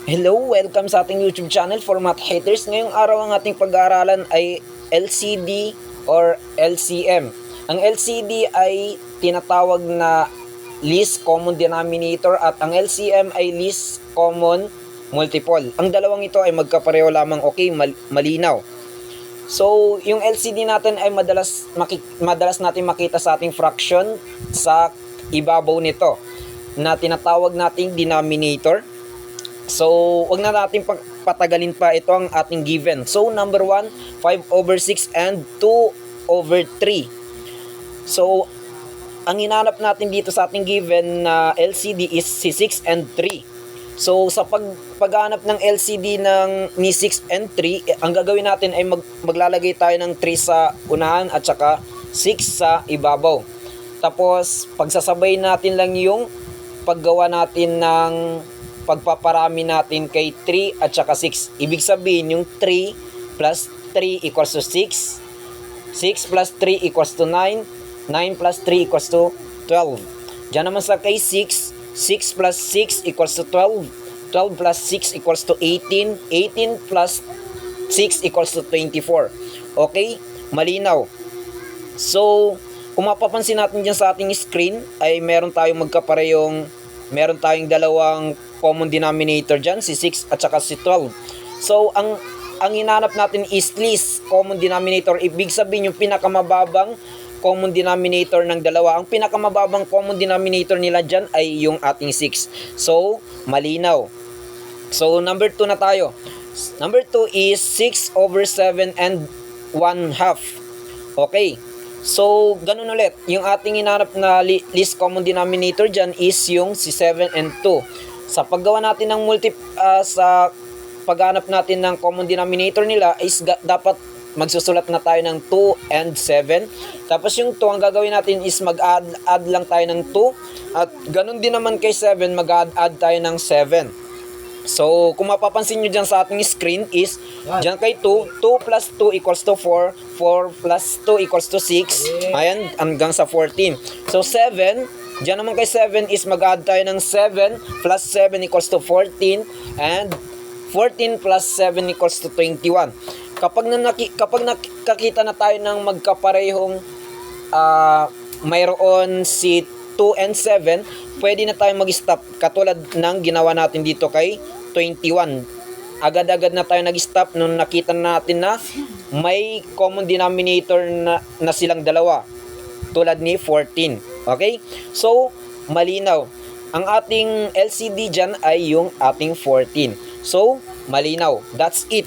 Hello, welcome sa ating YouTube channel for Math Haters. Ngayong araw ang ating pag-aaralan ay LCD or LCM. Ang LCD ay tinatawag na least common denominator at ang LCM ay least common multiple. Ang dalawang ito ay magkapareho lamang, okay, malinaw. So, yung LCD natin ay madalas natin makita sa ating fraction sa ibabaw nito na tinatawag nating denominator. So, wag na natin patagalin pa, ito ang ating given. So, number 1, 5/6 and 2/3. So, ang hinanap natin dito sa ating given na LCD is si 6 and 3. So, sa paghanap ng LCD ni 6 and 3, ang gagawin natin ay maglalagay tayo ng 3 sa unahan at saka 6 sa ibabaw. Tapos, pagsasabay natin lang yung paggawa natin ng pagpaparami natin kay 3 at saka 6. Ibig sabihin yung 3 plus 3 equals to 6. 6 plus 3 equals to 9. 9 plus 3 equals to 12. Diyan naman sa kay 6. 6 plus 6 equals to 12. 12 plus 6 equals to 18. 18 plus 6 equals to 24. Okay? Malinaw. So, kung mapapansin natin dyan sa ating screen, ay meron tayong dalawang common denominator dyan, si 6 at saka si 12. So, ang hinanap natin is least common denominator. Ibig sabihin yung pinakamababang common denominator ng dalawa. Ang pinakamababang common denominator nila dyan ay yung ating 6. So, malinaw. So, number 2 na tayo. Number 2 is 6/7 and 1/2. Okay. So, ganun ulit. Yung ating hinanap na least common denominator dyan is yung si 7 and 2. Sa paggawa natin ng sa paghanap natin ng common denominator nila is dapat magsusulat na tayo ng 2 and 7. Tapos yung 2, ang gagawin natin is mag-add lang tayo ng 2. At ganun din naman kay 7, mag-add tayo ng 7. So, kung mapapansin nyo dyan sa ating screen is, dyan kay 2, 2 plus 2 equals to 4, 4 plus 2 equals to 6, ayan, hanggang sa 14. So, 7, dyan naman kay 7 is mag-add tayo ng 7 plus 7 equals to 14, and 14 plus 7 equals to 21. Kapag nakakita na tayo ng magkaparehong mayroon si 2 and 7, pwede na tayo mag-stop katulad ng ginawa natin dito kay 21. Agad-agad na tayo nag-stop nung nakita natin na may common denominator na silang dalawa tulad ni 14. Okay? So, malinaw. Ang ating LCD dyan ay yung ating 14. So, malinaw. That's it.